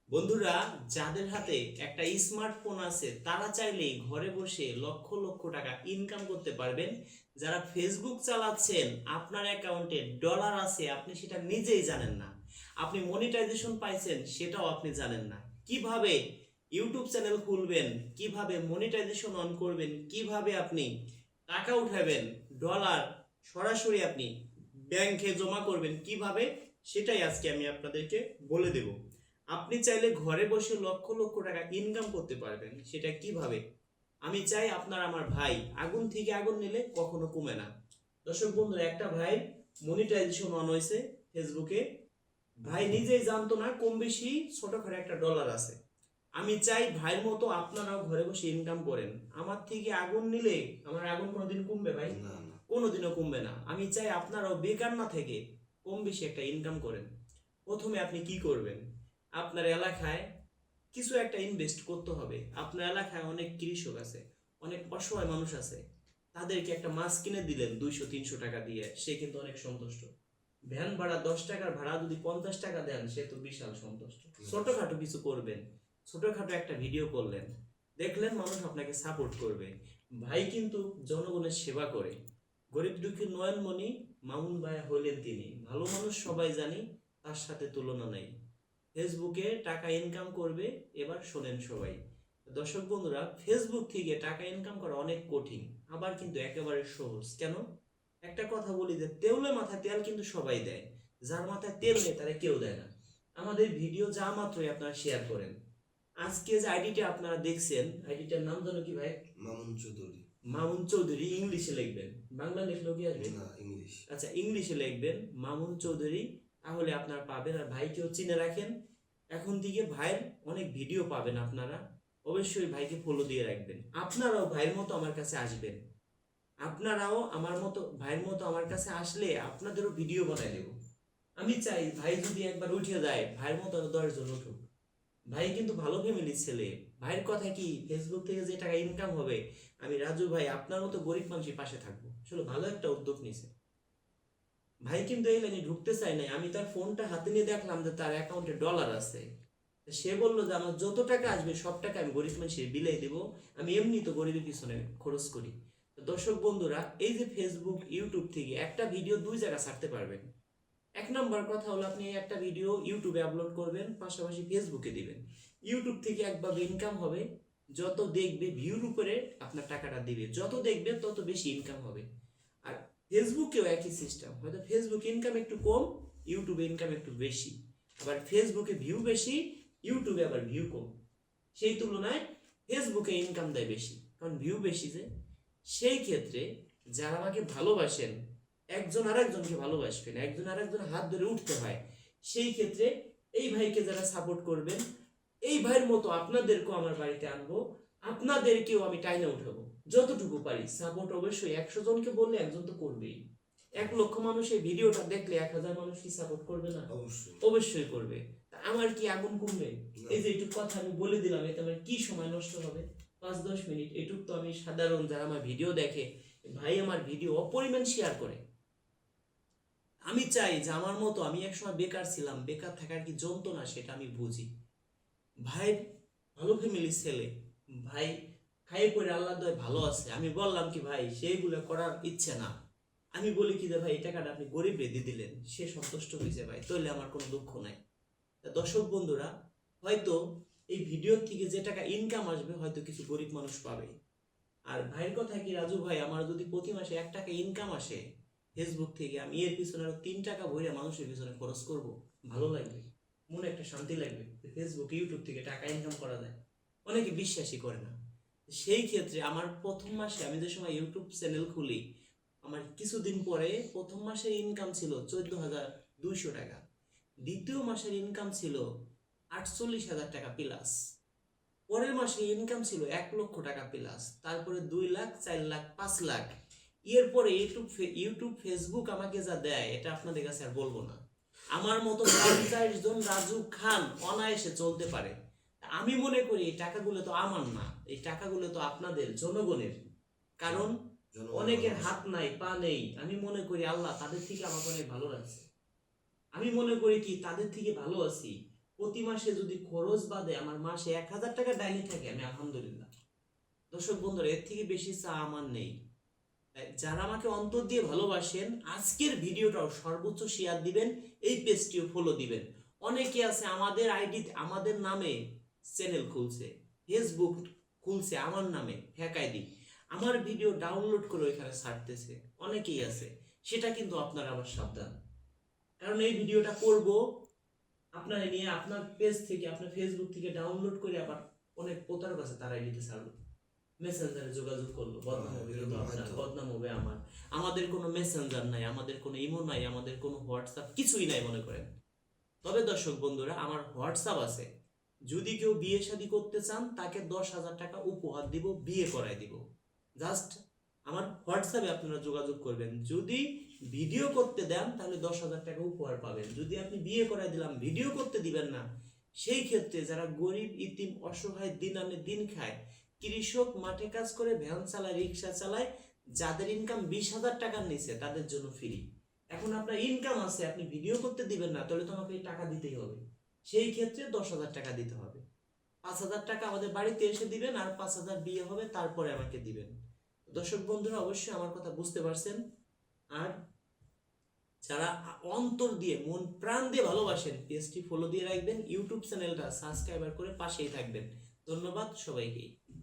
বন্ধুরা, যাদের হাতে একটা স্মার্টফোন আছে তারা চাইলেই ঘরে বসে লক্ষ লক্ষ টাকা ইনকাম করতে পারবেন। যারা ফেসবুক চালাচ্ছেন, আপনার অ্যাকাউন্টে ডলার আছে, আপনি সেটা নিজেই জানেন না। আপনি মনিটাইজেশন পাইছেন সেটাও আপনি জানেন না। কিভাবে ইউটিউব চ্যানেল খুলবেন, কিভাবে মনিটাইজেশন অন করবেন, কিভাবে আপনি টাকা উঠাবেন, ডলার সরাসরি আপনি ব্যাংকে জমা করবেন কিভাবে, সেটাই আজকে আমি আপনাদেরকে বলে দেব। আপনি চাইলে ঘরে বসে লক্ষ লক্ষ টাকা ইনকাম করতে পারবেন। সেটা কিভাবে? আমি চাই আপনার আমার ভাই আগুন থেকে আগুন নিলে কখনো কমে না। দর্শক বন্ধুরা, একটা ভাই মনিটাইজেশন অন হয়েছে ফেসবুকে। ভাই নিজেই জানতো না কম বেশি ছোটখাটো একটা ডলার আছে। আমি চাই ভাইয়ের মতো আপনারাও ঘরে বসে ইনকাম করেন। আমার থেকে আগুন নিলে আমার আগুন কোনোদিন কমবে ভাই? না না। কোনোদিনও কমবে না। আমি চাই আপনারাও বেকার না থেকে কম বেশি একটা ইনকাম করেন। প্রথমে আপনি কি করবেন? আপনার এলাকায় কিছু একটা ইনভেস্ট করতে হবে। আপনার এলাকায় অনেক কৃষক আছে, অনেক অসহায় মানুষ আছে। তাদেরকে একটা মাছ কিনে দিলেন 200-300 টাকা দিয়ে, সে কিন্তু অনেক সন্তুষ্ট। ভ্যান ভাড়া 10 টাকার ভাড়া যদি 50 টাকা দেন, সে তো বিশাল সন্তুষ্ট। ছোটখাটো কিছু করবেন, ছোটখাটো একটা ভিডিও করলেন, দেখলেন মানুষ আপনাকে সাপোর্ট করবে। ভাই কিন্তু জনগণের সেবা করে। গরিব দুঃখী নয়নমণি মামুন ভাই হলেন তিনি। ভালো মানুষ সবাই জানি, তার সাথে তুলনা নেই। ফেসবুকে টাকা ইনকাম করবে, এবার শোনেন সবাই। দর্শক বন্ধুরা, ফেসবুক থেকে টাকা ইনকাম করা অনেক কঠিন, আবার কিন্তু একেবারে সহজ। কেন? একটা কথা বলি যে তেলে মাথায় তেল কিন্তু সবাই দেয়, যার মাথায় তেল নেই তারা কেউ দেয় না। আমাদের ভিডিও যা মাত্রই আপনারা শেয়ার করেন। আজকে যে আইডিটা আপনারা দেখছেন, আইডিটার নাম জানো কি ভাই? মামুন চৌধুরী। মামুন চৌধুরী। ইংলিশে লিখবেন, বাংলা লিখলেও কি আসবে? না, ইংলিশ। আচ্ছা, ইংলিশে লিখবেন মামুন চৌধুরী, তাহলে আপনারা পাবেন। আর ভাইকেও চিনে রাখেন, এখন থেকে ভাইয়ের অনেক ভিডিও পাবেন আপনারা। অবশ্যই ভাইকে ফলো দিয়ে রাখবেন। আপনারাও ভাইয়ের মতো আমার কাছে আসবেন, আপনারাও আমার মতো ভাইয়ের মতো আমার কাছে আসলে আপনাদেরও ভিডিও বানাই দেব। আমি চাই ভাই যদি একবার উঠে যায়, ভাইয়ের মতো আরো 10 জন উঠুক। ভাই কিন্তু ভালো ফ্যামিলির ছেলে। ভাইয়ের কথা কি, ফেসবুক থেকে যে টাকা ইনকাম হবে, আমি রাজু ভাই আপনার মতো গরিব মানুষের পাশে থাকবো। আসলে ভালো একটা উদ্যোগ নিছে ভাই, কিন্তু এই লাইনে ঢুকতে চাই নাই। আমি তার ফোনটা হাতে নিয়ে দেখলাম যে তার অ্যাকাউন্টে ডলার আছে। সে বললো যে আমার যত টাকা আসবে সব টাকা আমি গরিব মানুষের বিলাই দেবো, আমি এমনি তো গরিবের পিছনে খরচ করি। তো দর্শক বন্ধুরা, এই যে ফেসবুক ইউটিউব থেকে একটা ভিডিও 2 জায়গা ছাড়তে পারবেন। এক নম্বর কথা হলো, আপনি একটা ভিডিও ইউটিউবে আপলোড করবেন, পাশাপাশি ফেসবুকে দিবেন। ইউটিউব থেকে একভাবে ইনকাম হবে, যত দেখবে ভিউর উপরে আপনার টাকাটা দিবে, যত দেখবে তত বেশি ইনকাম হবে। আর ফেসবুকেও একই সিস্টেম, হয়তো ফেসবুক ইনকাম একটু কম, ইউটিউবে ইনকাম একটু বেশি। আবার ফেসবুকে ভিউ বেশি, ইউটিউবে আবার ভিউ কম। সেই তুলনায় ফেসবুকে ইনকাম দেয় বেশি, কারণ ভিউ বেশি যে। সেই ক্ষেত্রে যারা আমাকে ভালোবাসেন, একজন আর একজনকে ভালোবাসবেন, একজন আর একজন হাত ধরে উঠতে হয়। সেই ক্ষেত্রে এই ভাইকে যারা সাপোর্ট করবেন, এই ভাইয়ের মতো আপনাদেরকেও আমার বাড়িতে আনবো, আপনাদেরকেও আমি টাইনে উঠাবো যতটুকু পারি। সাপোর্ট অবশ্যই 100 জনকে বললে একজন তো করবেই। 1 লক্ষ মানুষ এই ভিডিওটা দেখলে 1000 মানুষ কি সাপোর্ট করবে না? অবশ্যই। অবশ্যই করবে। তা আমার কি আগুন কমবে? না। এই যে একটু কথা আমি বলে দিলাম, এতে আমার কি সময় নষ্ট হবে? 5-10 মিনিট। এটুক তো আমি সাধারণ যারা আমার ভিডিও দেখে, ভাই আমার ভিডিও অপরিমাণ শেয়ার করে। আমি চাই যে আমার মতো, আমি একসময় বেকার ছিলাম, বেকার থাকার কি যন্ত্রণা সেটা আমি বুঝি। ভাই ভালো ফ্যামিলির ছেলে, ভাই খাইয়ে পরে আল্লাহ দয় ভালো আছে। আমি বললাম কি ভাই, সেইগুলো করার ইচ্ছে না। আমি বলি কি যে ভাই এই টাকাটা আপনি গরিব রেডি দিলেন, সে সন্তুষ্ট হয়েছে ভাই, তাহলে আমার কোনো দুঃখ নাই। তা দর্শক বন্ধুরা, হয়তো এই ভিডিওর থেকে যে টাকা ইনকাম আসবে হয়তো কিছু গরিব মানুষ পাবে। আর ভাইয়ের কথা কি, রাজু ভাই আমার যদি প্রতি মাসে 1 টাকা ইনকাম আসে ফেসবুক থেকে, আমি এর পিছনে আরো 3 টাকা ভরে মানুষের পিছনে খরচ করব, ভালো লাগবে, মনে একটা শান্তি লাগবে যে ফেসবুক ইউটিউব থেকে টাকা ইনকাম করা যায়। অনেকে বিশ্বাসই করে না। সেই ক্ষেত্রে আমার প্রথম মাসে, আমি যে সময় ইউটিউব চ্যানেল খুলি, আমার কিছুদিন পরে প্রথম মাসের ইনকাম ছিল 14,200 টাকা। দ্বিতীয় মাসের ইনকাম ছিল 48,000 টাকা প্লাস। পরের মাসে ইনকাম ছিল 1 লক্ষ টাকা প্লাস। তারপরে 2 লাখ, 4 লাখ, 5 লাখ। এরপরে ইউটিউব ফেসবুক আমাকে যা দেয়, এটা আপনাদের কাছে আর বলবো না। আমার মতো 50 জন রাজু খান অনায়াসে চলতে পারে। আমি মনে করি এই টাকাগুলো তো আমার না, এই টাকাগুলো তো আপনাদের জনগণের। কারণ অনেকের হাত নাই, পা নেই। আমি মনে করি আল্লাহ তাদের থেকে আমাকে অনেক ভালো রাখছে। আমি মনে করি কি তাদের থেকে ভালো আছি। প্রতি মাসে যদি খরচ বাদে আমার মাসে 1,000 টাকা ডাইনি থাকে, আমি আলহামদুলিল্লাহ। দর্শক বন্ধুরা, এর থেকে বেশি চা আমার নেই। যারা আমাকে অন্তর দিয়ে ভালোবাসেন, আজকের ভিডিওটাও সর্বোচ্চ শেয়ার দিবেন, এই পেজটিও ফলো দিবেন। অনেকে আছে আমাদের আইডি, আমাদের নামে চ্যানেল খুলছে, ফেসবুক খুলছে আমার নামে ফেক আইডি, আমার ভিডিও ডাউনলোড করে ওইখানে ছাড়তেছে, অনেকেই আছে। সেটা কিন্তু আপনারা আবার সাবধান, কারণ এই ভিডিওটা করব আপনারা নিয়ে আপনার পেজ থেকে, আপনার ফেসবুক থেকে ডাউনলোড করে আবার অনেক প্রতারক আছে, তারা আইডিতে ছাড়লো, মেসেঞ্জারে যোগাযোগ করলো, বদনাম হবে কিন্তু আপনার, বদনাম হবে আমার। আমাদের কোনো মেসেঞ্জার নাই, আমাদের কোনো ইমো নাই, আমাদের কোনো হোয়াটসঅ্যাপ কিছুই নাই মনে করেন। তবে দর্শক বন্ধুরা, আমার হোয়াটসঅ্যাপ আছে, যদি কেউ বিয়ে শাদী করতে চান তাকে 10,000 টাকা উপহার দিব, বিয়ে করাই দিব। জাস্ট আমার হোয়াটসঅ্যাপে আপনারা যোগাযোগ করবেন। যদি ভিডিও করতে দেন তাহলে 10,000 টাকা উপহার পাবেন। যদি আপনি বিয়ে করাই দিলাম, ভিডিও করতে দিবেন না, সেই ক্ষেত্রে যারা গরিব, ইতিম, অসহায়, দিন আনে দিন খায়, কৃষক, মাঠে কাজ করে, ভ্যান চালায়, রিক্সা চালায়, যাদের ইনকাম 20,000 টাকার নিচে, তাদের জন্য ফ্রি। এখন আপনার ইনকাম আছে, আপনি ভিডিও করতে দিবেন না, তাহলে তো আমাকে এই টাকা দিতেই হবে। সেই ক্ষেত্রে 10,000 টাকা দিতে হবে। 5,000 টাকা আমাদের বাড়িতে এসে দিবেন, আর 5,000 বিয়ে হবে, তারপরে আমাকে দিবেন। দর্শক বন্ধুরা, অবশ্যই আমার কথা বুঝতে পারছেন। আর যারা অন্তর দিয়ে, মন প্রাণ দিয়ে ভালোবাসেন, পেজটি ফলো দিয়ে রাখবেন, ইউটিউব চ্যানেলটা সাবস্ক্রাইবার করে পাশেই থাকবেন। ধন্যবাদ সবাইকে।